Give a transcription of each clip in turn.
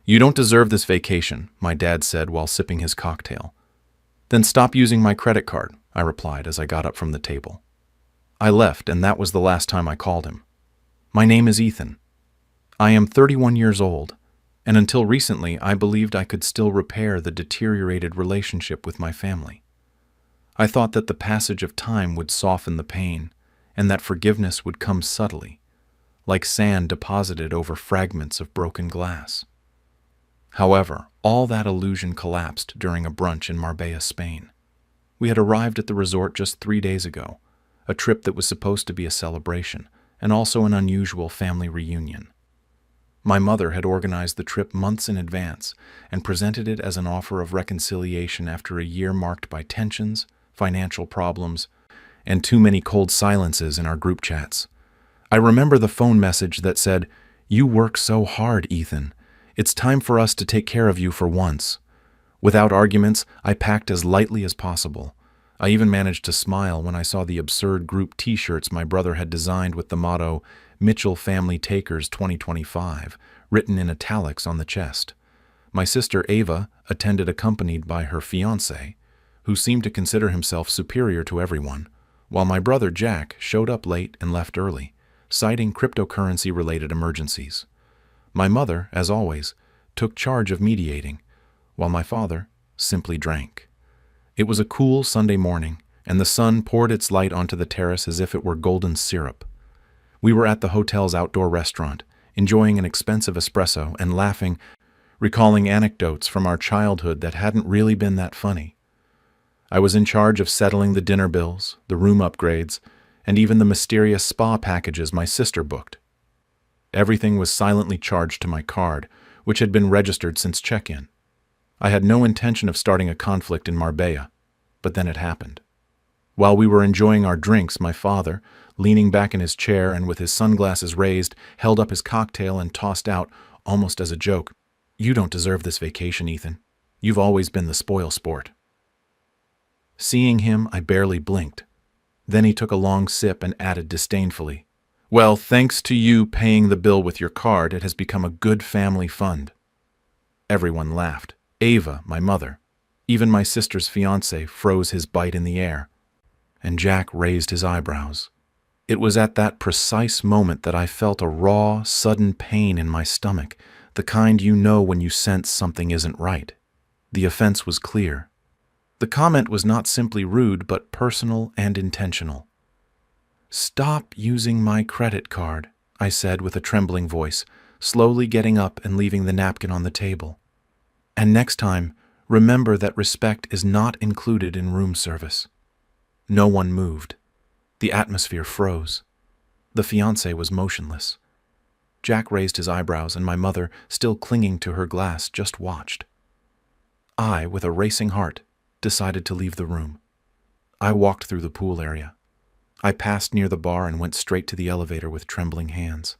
"You don't deserve this vacation," my dad said while sipping his cocktail. "Then stop using my credit card," I replied as I got up from the table. I left, and that was the last time I called him. My name is Ethan. I am 31 years old, and until recently I believed I could still repair the deteriorated relationship with my family. I thought that the passage of time would soften the pain, and that forgiveness would come subtly, like sand deposited over fragments of broken glass. However, all that illusion collapsed during a brunch in Marbella, Spain. We had arrived at the resort just 3 days ago, a trip that was supposed to be a celebration, and also an unusual family reunion. My mother had organized the trip months in advance and presented it as an offer of reconciliation after a year marked by tensions, financial problems, and too many cold silences in our group chats. I remember the phone message that said, "You work so hard, Ethan. It's time for us to take care of you for once." Without arguments, I packed as lightly as possible. I even managed to smile when I saw the absurd group t-shirts my brother had designed with the motto, "Mitchell Family Takers 2025, written in italics on the chest. My sister Ava attended accompanied by her fiancé, who seemed to consider himself superior to everyone, while my brother Jack showed up late and left early, citing cryptocurrency-related emergencies. My mother, as always, took charge of mediating, while my father simply drank. It was a cool Sunday morning, and the sun poured its light onto the terrace as if it were golden syrup. We were at the hotel's outdoor restaurant, enjoying an expensive espresso and laughing, recalling anecdotes from our childhood that hadn't really been that funny. I was in charge of settling the dinner bills, the room upgrades, and even the mysterious spa packages my sister booked. Everything was silently charged to my card, which had been registered since check-in. I had no intention of starting a conflict in Marbella, but then it happened. While we were enjoying our drinks, my father, leaning back in his chair and with his sunglasses raised, held up his cocktail and tossed out, almost as a joke, "You don't deserve this vacation, Ethan. You've always been the spoil sport." Seeing him, I barely blinked. Then he took a long sip and added disdainfully, "Well, thanks to you paying the bill with your card, it has become a good family fund." Everyone laughed. Ava, my mother, even my sister's fiancé froze his bite in the air, and Jack raised his eyebrows. It was at that precise moment that I felt a raw, sudden pain in my stomach, the kind you know when you sense something isn't right. The offense was clear. The comment was not simply rude, but personal and intentional. "Stop using my credit card," I said with a trembling voice, slowly getting up and leaving the napkin on the table. "And next time, remember that respect is not included in room service." No one moved. The atmosphere froze. The fiancé was motionless. Jack raised his eyebrows, and my mother, still clinging to her glass, just watched. I, with a racing heart, decided to leave the room. I walked through the pool area. I passed near the bar and went straight to the elevator with trembling hands.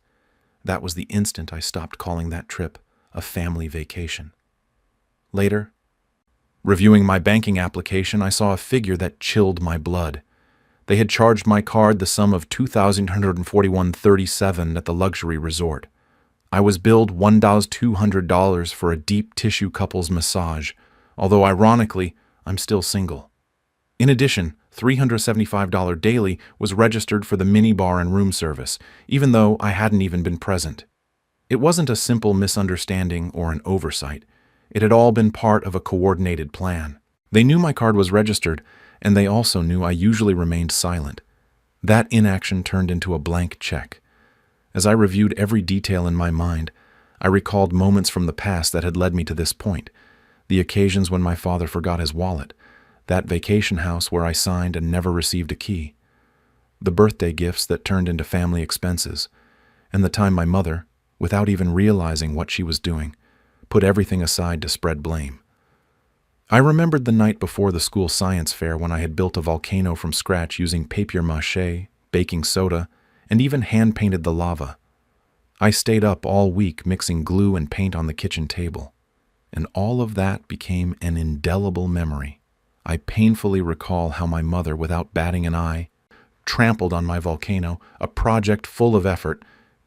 That was the instant I stopped calling that trip a family vacation. Later, reviewing my banking application, I saw a figure that chilled my blood. They had charged my card the sum of $2,141.37 at the luxury resort. I was billed $1,200 for a deep tissue couples massage, although ironically, I'm still single. In addition, $375 daily was registered for the minibar and room service, even though I hadn't even been present. It wasn't a simple misunderstanding or an oversight. It had all been part of a coordinated plan. They knew my card was registered, and they also knew I usually remained silent. That inaction turned into a blank check. As I reviewed every detail in my mind, I recalled moments from the past that had led me to this point, the occasions when my father forgot his wallet, that vacation house where I signed and never received a key, the birthday gifts that turned into family expenses, and the time my mother, without even realizing what she was doing, put everything aside to spread blame. I remembered the night before the school science fair when I had built a volcano from scratch using papier-mâché, baking soda, and even hand-painted the lava. I stayed up all week mixing glue and paint on the kitchen table, and all of that became an indelible memory. I painfully recall how my mother, without batting an eye, trampled on my volcano, a project full of effort,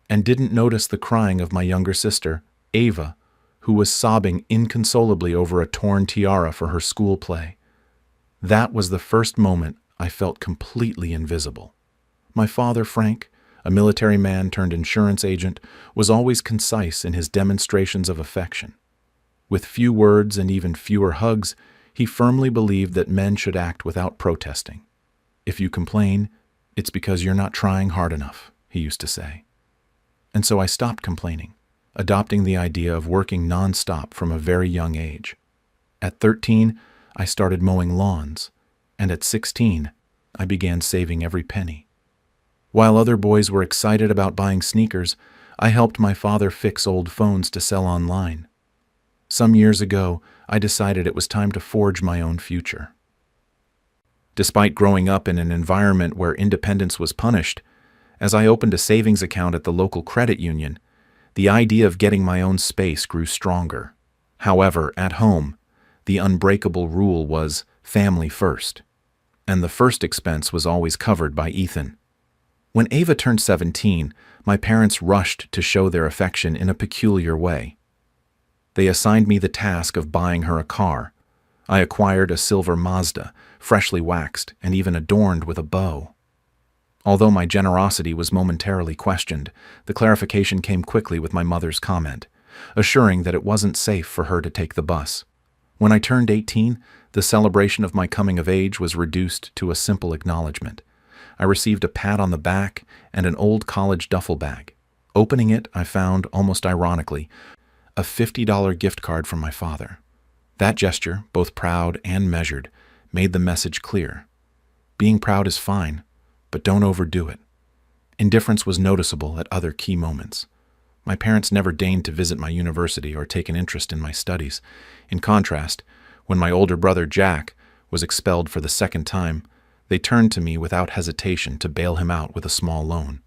and didn't notice the crying of my younger sister, Ava, who was sobbing inconsolably over a torn tiara for her school play. That was the first moment I felt completely invisible. My father, Frank, a military man turned insurance agent, was always concise in his demonstrations of affection. With few words and even fewer hugs, he firmly believed that men should act without protesting. If you complain, it's because you're not trying hard enough, he used to say. And so I stopped complaining, adopting the idea of working nonstop from a very young age. At 13, I started mowing lawns, and at 16, I began saving every penny. While other boys were excited about buying sneakers, I helped my father fix old phones to sell online. Some years ago, I decided it was time to forge my own future. Despite growing up in an environment where independence was punished, as I opened a savings account at the local credit union, the idea of getting my own space grew stronger. However, at home, the unbreakable rule was family first, and the first expense was always covered by Ethan. When Ava turned 17, my parents rushed to show their affection in a peculiar way. They assigned me the task of buying her a car. I acquired a silver Mazda, freshly waxed and even adorned with a bow. Although my generosity was momentarily questioned, the clarification came quickly with my mother's comment, assuring that it wasn't safe for her to take the bus. When I turned 18, the celebration of my coming of age was reduced to a simple acknowledgement. I received a pat on the back and an old college duffel bag. Opening it, I found, almost ironically, a $50 gift card from my father. That gesture, both proud and measured, made the message clear. Being proud is fine, but don't overdo it. Indifference was noticeable at other key moments. My parents never deigned to visit my university or take an interest in my studies. In contrast, when my older brother Jack was expelled for the second time, they turned to me without hesitation to bail him out with a small loan.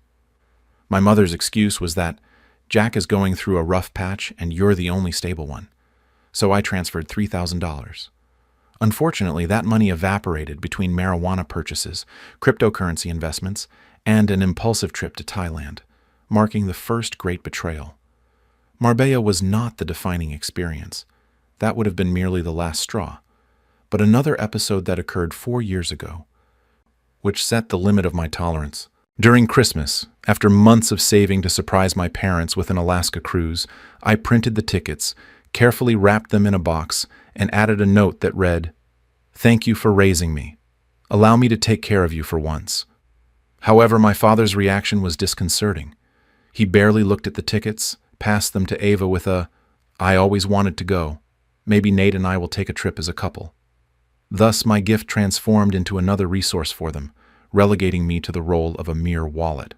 My mother's excuse was that Jack is going through a rough patch and you're the only stable one. So I transferred $3,000. Unfortunately, that money evaporated between marijuana purchases, cryptocurrency investments, and an impulsive trip to Thailand, marking the first great betrayal. Marbella was not the defining experience. That would have been merely the last straw. But another episode that occurred 4 years ago, which set the limit of my tolerance. During Christmas, after months of saving to surprise my parents with an Alaska cruise, I printed the tickets, carefully wrapped them in a box, and added a note that read, "Thank you for raising me. Allow me to take care of you for once." However, my father's reaction was disconcerting. He barely looked at the tickets, passed them to Ava with a, "I always wanted to go. Maybe Nate and I will take a trip as a couple." Thus, my gift transformed into another resource for them, relegating me to the role of a mere wallet.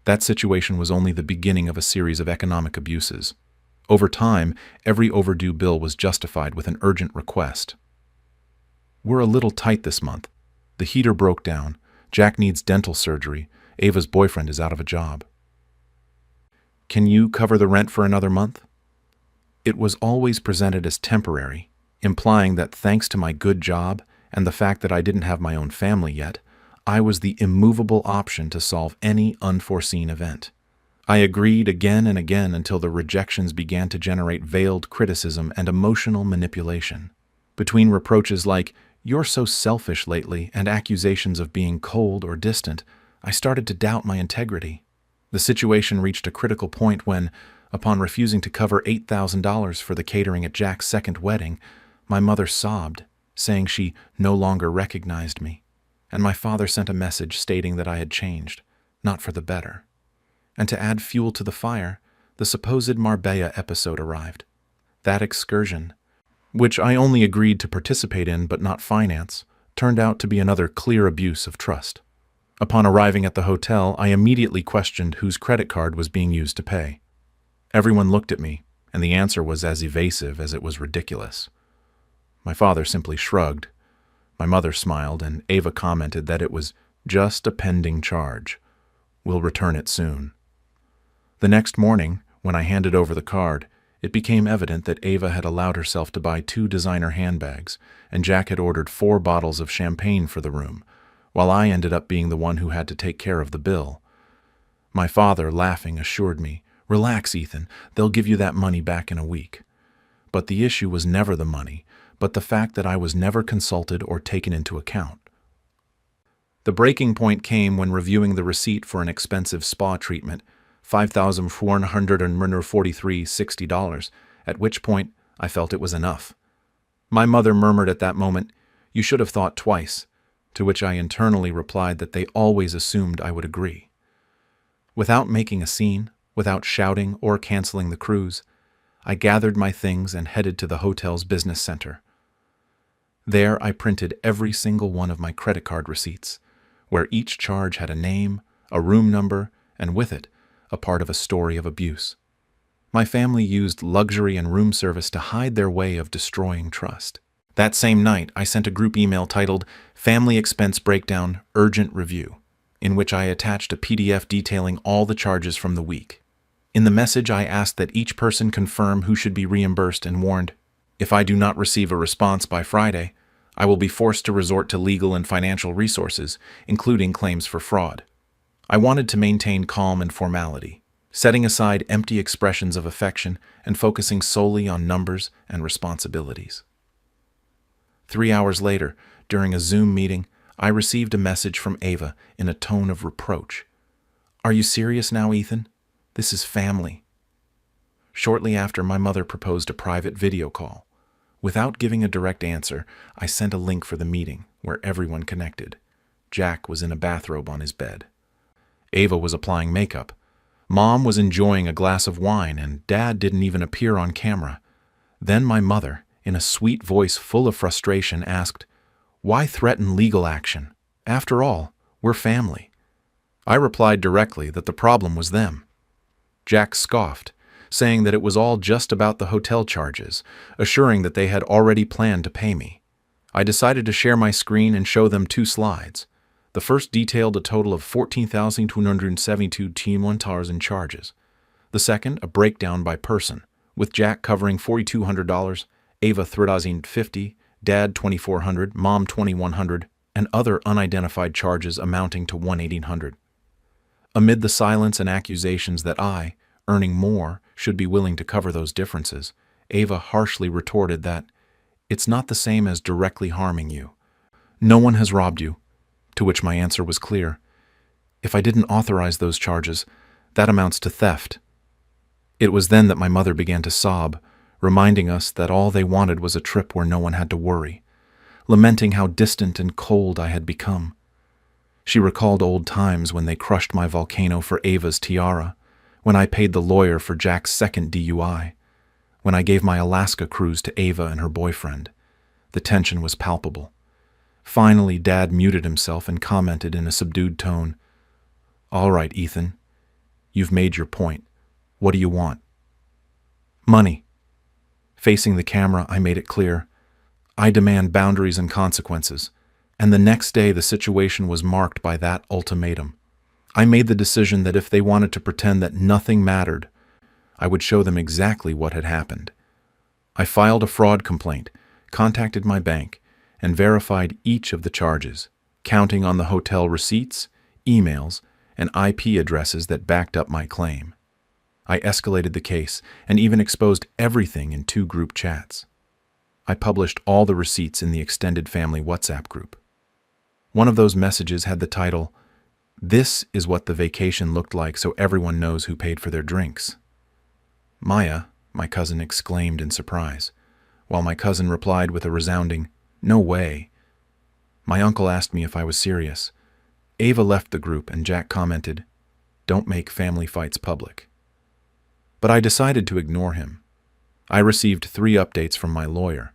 That situation was only the beginning of a series of economic abuses. Over time, every overdue bill was justified with an urgent request. "We're a little tight this month. The heater broke down. Jack needs dental surgery. Ava's boyfriend is out of a job. Can you cover the rent for another month?" It was always presented as temporary, implying that thanks to my good job and the fact that I didn't have my own family yet, I was the immovable option to solve any unforeseen event. I agreed again and again until the rejections began to generate veiled criticism and emotional manipulation. Between reproaches like, "You're so selfish lately," and accusations of being cold or distant, I started to doubt my integrity. The situation reached a critical point when, upon refusing to cover $8,000 for the catering at Jack's second wedding, my mother sobbed, saying she no longer recognized me, and my father sent a message stating that I had changed, not for the better. And to add fuel to the fire, the supposed Marbella episode arrived. That excursion, which I only agreed to participate in but not finance, turned out to be another clear abuse of trust. Upon arriving at the hotel, I immediately questioned whose credit card was being used to pay. Everyone looked at me, and the answer was as evasive as it was ridiculous. My father simply shrugged. My mother smiled, and Ava commented that it was just a pending charge. We'll return it soon. The next morning, when I handed over the card, it became evident that Ava had allowed herself to buy 2 designer handbags, and Jack had ordered 4 bottles of champagne for the room, while I ended up being the one who had to take care of the bill. My father, laughing, assured me, Relax, Ethan. They'll give you that money back in a week. But the issue was never the money, but the fact that I was never consulted or taken into account. The breaking point came when reviewing the receipt for an expensive spa treatment, $5,443.60, at which point I felt it was enough. My mother murmured at that moment, "You should have thought twice," to which I internally replied that they always assumed I would agree. Without making a scene, without shouting or canceling the cruise, I gathered my things and headed to the hotel's business center. There I printed every single one of my credit card receipts, where each charge had a name, a room number, and with it, a part of a story of abuse. My family used luxury and room service to hide their way of destroying trust. That same night, I sent a group email titled Family Expense Breakdown Urgent Review, in which I attached a PDF detailing all the charges from the week. In the message, I asked that each person confirm who should be reimbursed and warned, if I do not receive a response by Friday, I will be forced to resort to legal and financial resources, including claims for fraud. I wanted to maintain calm and formality, setting aside empty expressions of affection and focusing solely on numbers and responsibilities. 3 hours later, during a Zoom meeting, I received a message from Ava in a tone of reproach. "Are you serious now, Ethan? This is family." Shortly after, my mother proposed a private video call. Without giving a direct answer, I sent a link for the meeting, where everyone connected. Jack was in a bathrobe on his bed. Ava was applying makeup. Mom was enjoying a glass of wine, and Dad didn't even appear on camera. Then my mother, in a sweet voice full of frustration, asked, "Why threaten legal action? After all, we're family." I replied directly that the problem was them. Jack scoffed, saying that it was all just about the hotel charges, assuring that they had already planned to pay me. I decided to share my screen and show them 2 slides. The first detailed a total of $14,272 in charges. The second, a breakdown by person, with Jack covering $4,200, Ava $3,050, Dad $2,400, Mom $2,100, and other unidentified charges amounting to $1,800. Amid the silence and accusations that I, earning more, should be willing to cover those differences, Ava harshly retorted that it's not the same as directly harming you. No one has robbed you. To which my answer was clear. If I didn't authorize those charges, that amounts to theft. It was then that my mother began to sob, reminding us that all they wanted was a trip where no one had to worry, lamenting how distant and cold I had become. She recalled old times when they crushed my volcano for Ava's tiara, when I paid the lawyer for Jack's second DUI, when I gave my Alaska cruise to Ava and her boyfriend. The tension was palpable. Finally, Dad muted himself and commented in a subdued tone, "All right, Ethan. You've made your point. What do you want?" "Money." Facing the camera, I made it clear. I demand boundaries and consequences. And the next day, the situation was marked by that ultimatum. I made the decision that if they wanted to pretend that nothing mattered, I would show them exactly what had happened. I filed a fraud complaint, contacted my bank, and verified each of the charges, counting on the hotel receipts, emails, and IP addresses that backed up my claim. I escalated the case and even exposed everything in 2 group chats. I published all the receipts in the extended family WhatsApp group. One of those messages had the title, "This is what the vacation looked like so everyone knows who paid for their drinks." "Maya," my cousin exclaimed in surprise, while my cousin replied with a resounding, "No way." My uncle asked me if I was serious. Ava left the group and Jack commented, "Don't make family fights public." But I decided to ignore him. I received 3 updates from my lawyer.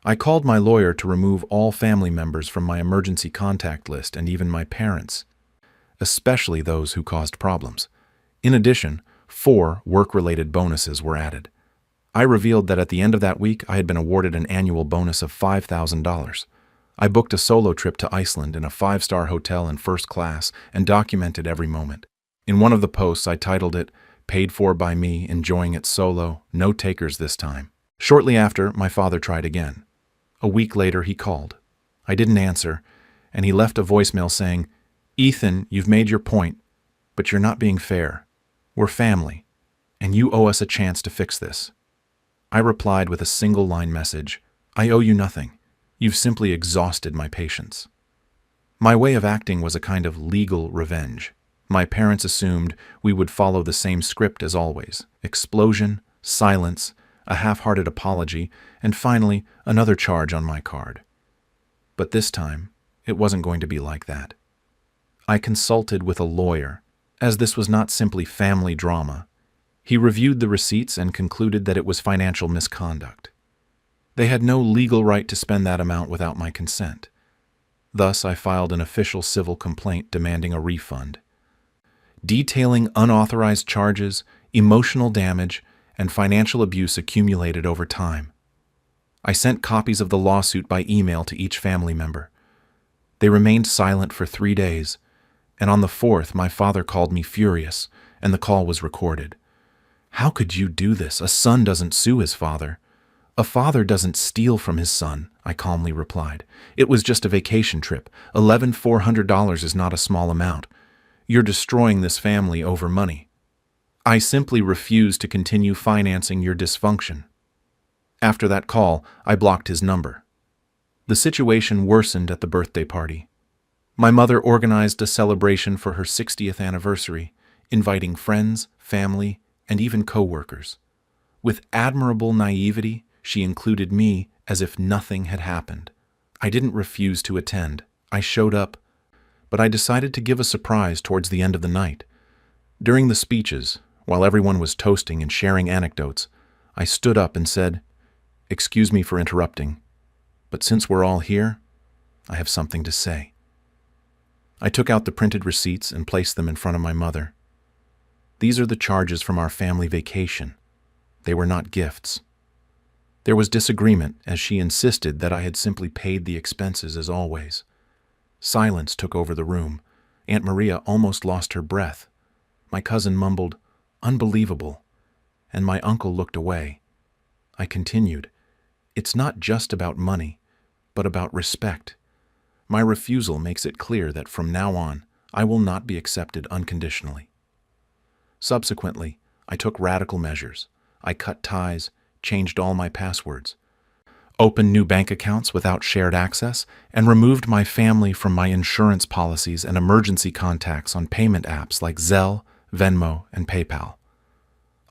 I called my lawyer to remove all family members from my emergency contact list and even my parents, especially those who caused problems. In addition, 4 work-related bonuses were added. I revealed that at the end of that week, I had been awarded an annual bonus of $5,000. I booked a solo trip to Iceland in a 5-star hotel in first class and documented every moment. In one of the posts, I titled it, "Paid for by me, enjoying it solo, no takers this time." Shortly after, my father tried again. A week later, he called. I didn't answer, and he left a voicemail saying, "Ethan, you've made your point, but you're not being fair. We're family. and you owe us a chance to fix this. I replied with a single-line message, I owe you nothing. You've simply exhausted my patience. My way of acting was a kind of legal revenge. My parents assumed we would follow the same script as always. Explosion, silence, a half-hearted apology, and finally, another charge on my card. But this time, it wasn't going to be like that. I consulted with a lawyer, as this was not simply family drama. He reviewed the receipts and concluded that it was financial misconduct. They had no legal right to spend that amount without my consent. Thus, I filed an official civil complaint demanding a refund. Detailing unauthorized charges, emotional damage, and financial abuse accumulated over time. I sent copies of the lawsuit by email to each family member. They remained silent for 3 days, and on the 4th, my father called me furious, and the call was recorded. How could you do this? A son doesn't sue his father. A father doesn't steal from his son, I calmly replied. It was just a vacation trip. $1,400 is not a small amount. You're destroying this family over money. I simply refuse to continue financing your dysfunction. After that call, I blocked his number. The situation worsened at the birthday party. My mother organized a celebration for her 60th anniversary, inviting friends, family, and even co-workers. With admirable naivety, she included me as if nothing had happened. I didn't refuse to attend. I showed up, but I decided to give a surprise towards the end of the night. During the speeches, while everyone was toasting and sharing anecdotes, I stood up and said, "Excuse me for interrupting, but since we're all here, I have something to say." I took out the printed receipts and placed them in front of my mother. These are the charges from our family vacation. They were not gifts. There was disagreement as she insisted that I had simply paid the expenses as always. Silence took over the room. Aunt Maria almost lost her breath. My cousin mumbled, "Unbelievable," and my uncle looked away. I continued, "It's not just about money, but about respect. My refusal makes it clear that from now on, I will not be accepted unconditionally." Subsequently, I took radical measures. I cut ties, changed all my passwords, opened new bank accounts without shared access, and removed my family from my insurance policies and emergency contacts on payment apps like Zelle, Venmo, and PayPal.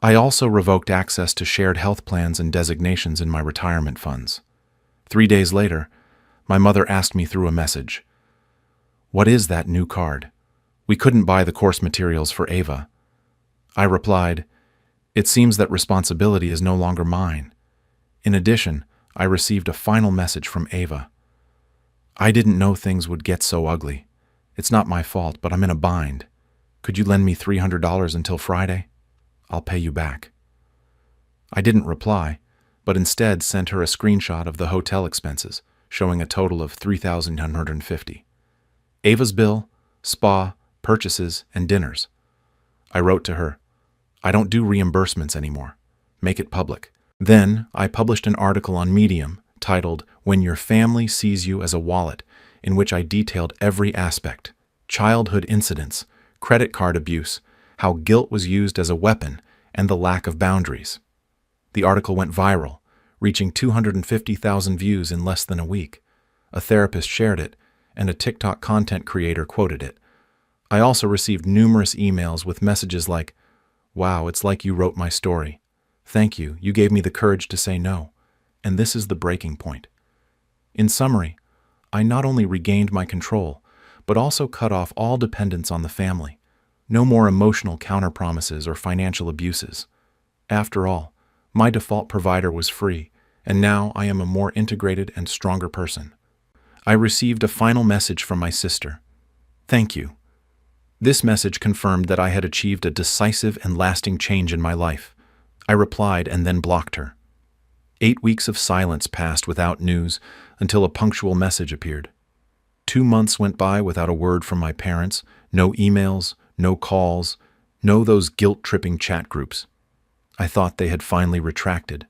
I also revoked access to shared health plans and designations in my retirement funds. 3 days later, my mother asked me through a message, "What is that new card? We couldn't buy the course materials for Ava." I replied, "It seems that responsibility is no longer mine." In addition, I received a final message from Ava. "I didn't know things would get so ugly. It's not my fault, but I'm in a bind. Could you lend me $300 until Friday? I'll pay you back." I didn't reply, but instead sent her a screenshot of the hotel expenses, showing a total of $3,950. Ava's bill, spa, purchases, and dinners. I wrote to her, "I don't do reimbursements anymore. Make it public." Then I published an article on Medium titled "When Your Family Sees You as a Wallet," in which I detailed every aspect: childhood incidents, credit card abuse, how guilt was used as a weapon, and the lack of boundaries. The article went viral, reaching 250,000 views in less than a week. A therapist shared it, and a TikTok content creator quoted it. I also received numerous emails with messages like, "Wow, it's like you wrote my story. Thank you, you gave me the courage to say no." And this is the breaking point. In summary, I not only regained my control, but also cut off all dependence on the family. No more emotional counterpromises or financial abuses. After all, my default provider was free, and now I am a more integrated and stronger person. I received a final message from my sister. "Thank you." This message confirmed that I had achieved a decisive and lasting change in my life. I replied and then blocked her. 8 weeks of silence passed without news until a punctual message appeared. 2 months went by without a word from my parents, no emails, no calls, no those guilt-tripping chat groups. I thought they had finally retracted,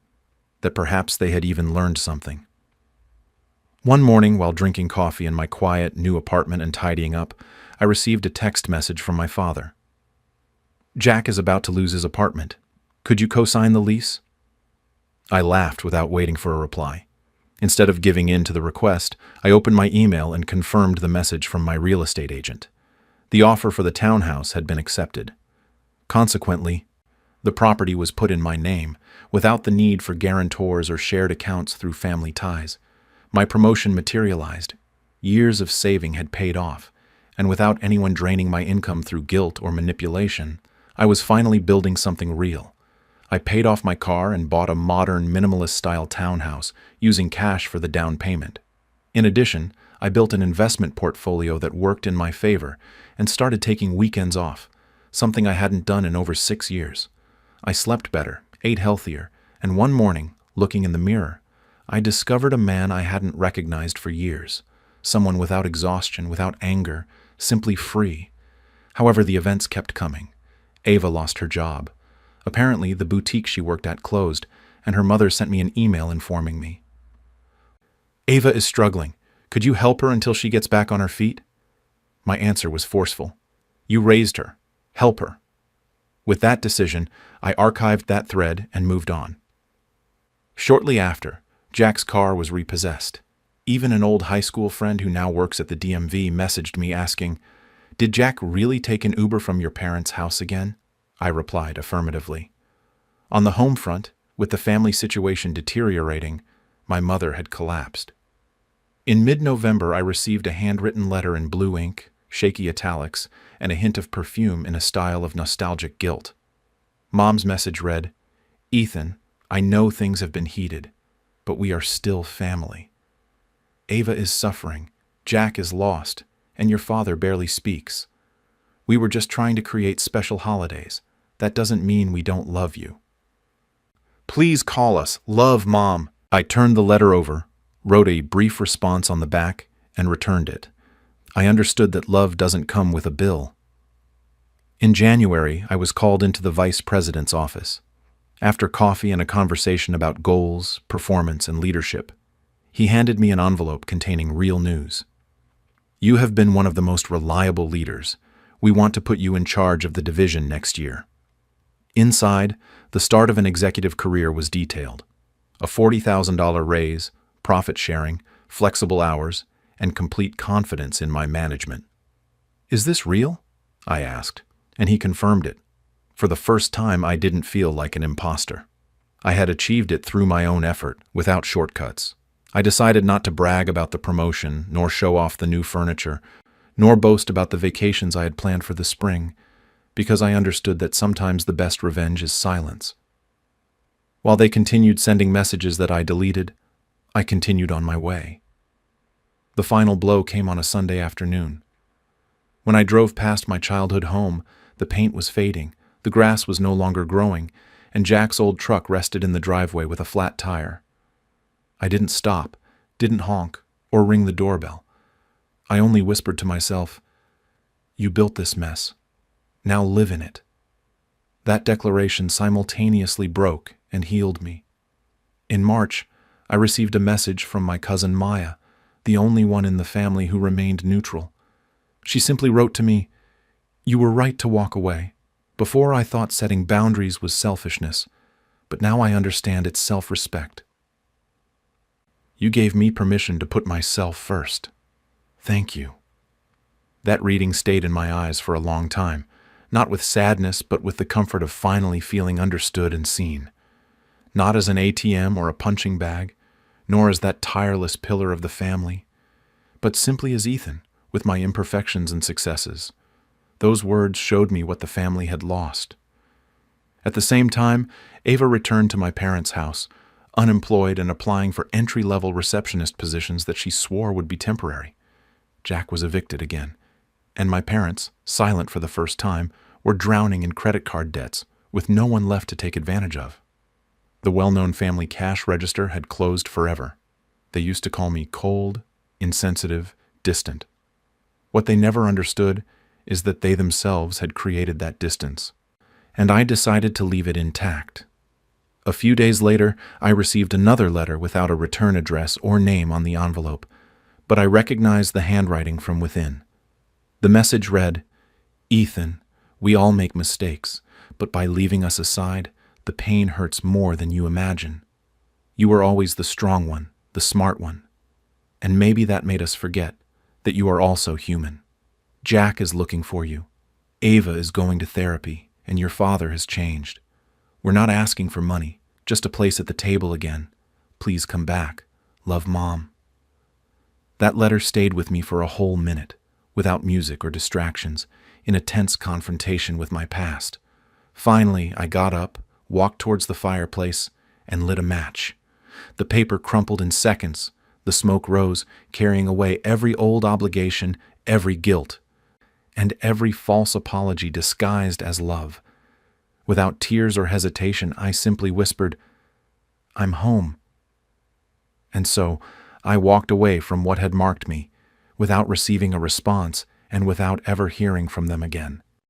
that perhaps they had even learned something. One morning, while drinking coffee in my quiet, new apartment and tidying up, I received a text message from my father. "Jack is about to lose his apartment. Could you co-sign the lease? I laughed without waiting for a reply. Instead of giving in to the request, I opened my email and confirmed the message from my real estate agent. The offer for the townhouse had been accepted. Consequently, the property was put in my name, without the need for guarantors or shared accounts through family ties. My promotion materialized. Years of saving had paid off, and without anyone draining my income through guilt or manipulation, I was finally building something real. I paid off my car and bought a modern, minimalist-style townhouse, using cash for the down payment. In addition, I built an investment portfolio that worked in my favor and started taking weekends off, something I hadn't done in over 6 years. I slept better, ate healthier, and one morning, looking in the mirror, I discovered a man I hadn't recognized for years, someone without exhaustion, without anger, simply free. However, the events kept coming. Ava lost her job. Apparently, the boutique she worked at closed, and her mother sent me an email informing me. Ava is struggling. Could you help her until she gets back on her feet? My answer was forceful. You raised her. Help her. With that decision, I archived that thread and moved on. Shortly after, Jack's car was repossessed. Even an old high school friend who now works at the DMV messaged me asking, "Did Jack really take an Uber from your parents' house again?" I replied affirmatively. On the home front, with the family situation deteriorating, my mother had collapsed. In mid-November, I received a handwritten letter in blue ink, shaky italics, and a hint of perfume in a style of nostalgic guilt. Mom's message read, "Ethan, I know things have been heated, but we are still family. Ava is suffering, Jack is lost, and your father barely speaks. We were just trying to create special holidays. That doesn't mean we don't love you. Please call us. Love, Mom." I turned the letter over, wrote a brief response on the back, and returned it. I understood that love doesn't come with a bill. In January, I was called into the vice president's office. After coffee and a conversation about goals, performance, and leadership, he handed me an envelope containing real news. "You have been one of the most reliable leaders. We want to put you in charge of the division next year." Inside, the start of an executive career was detailed. A $40,000 raise, profit sharing, flexible hours, and complete confidence in my management. "Is this real?" I asked, and he confirmed it. For the first time, I didn't feel like an imposter. I had achieved it through my own effort, without shortcuts. I decided not to brag about the promotion, nor show off the new furniture, nor boast about the vacations I had planned for the spring, because I understood that sometimes the best revenge is silence. While they continued sending messages that I deleted, I continued on my way. The final blow came on a Sunday afternoon. When I drove past my childhood home, the paint was fading, the grass was no longer growing, and Jack's old truck rested in the driveway with a flat tire. I didn't stop, didn't honk, or ring the doorbell. I only whispered to myself, "You built this mess. Now live in it." That declaration simultaneously broke and healed me. In March, I received a message from my cousin Maya, the only one in the family who remained neutral. She simply wrote to me, "You were right to walk away. Before I thought setting boundaries was selfishness, but now I understand it's self-respect. You gave me permission to put myself first. Thank you." That reading stayed in my eyes for a long time, not with sadness, but with the comfort of finally feeling understood and seen. Not as an ATM or a punching bag, nor as that tireless pillar of the family, but simply as Ethan, with my imperfections and successes. Those words showed me what the family had lost. At the same time, Ava returned to my parents' house, unemployed and applying for entry-level receptionist positions that she swore would be temporary. Jack was evicted again, and my parents, silent for the first time, were drowning in credit card debts, with no one left to take advantage of. The well-known family cash register had closed forever. They used to call me cold, insensitive, distant. What they never understood is that they themselves had created that distance, and I decided to leave it intact. A few days later, I received another letter without a return address or name on the envelope, but I recognized the handwriting from within. The message read, "Ethan, we all make mistakes, but by leaving us aside, the pain hurts more than you imagine. You were always the strong one, the smart one. And maybe that made us forget that you are also human. Jack is looking for you. Ava is going to therapy, and your father has changed. We're not asking for money, just a place at the table again. Please come back. Love, Mom. That letter stayed with me for a whole minute, without music or distractions, in a tense confrontation with my past. Finally, I got up, walked towards the fireplace, and lit a match. The paper crumpled in seconds. The smoke rose, carrying away every old obligation, every guilt, and every false apology disguised as love. Without tears or hesitation, I simply whispered, "I'm home." And so, I walked away from what had marked me, without receiving a response and without ever hearing from them again.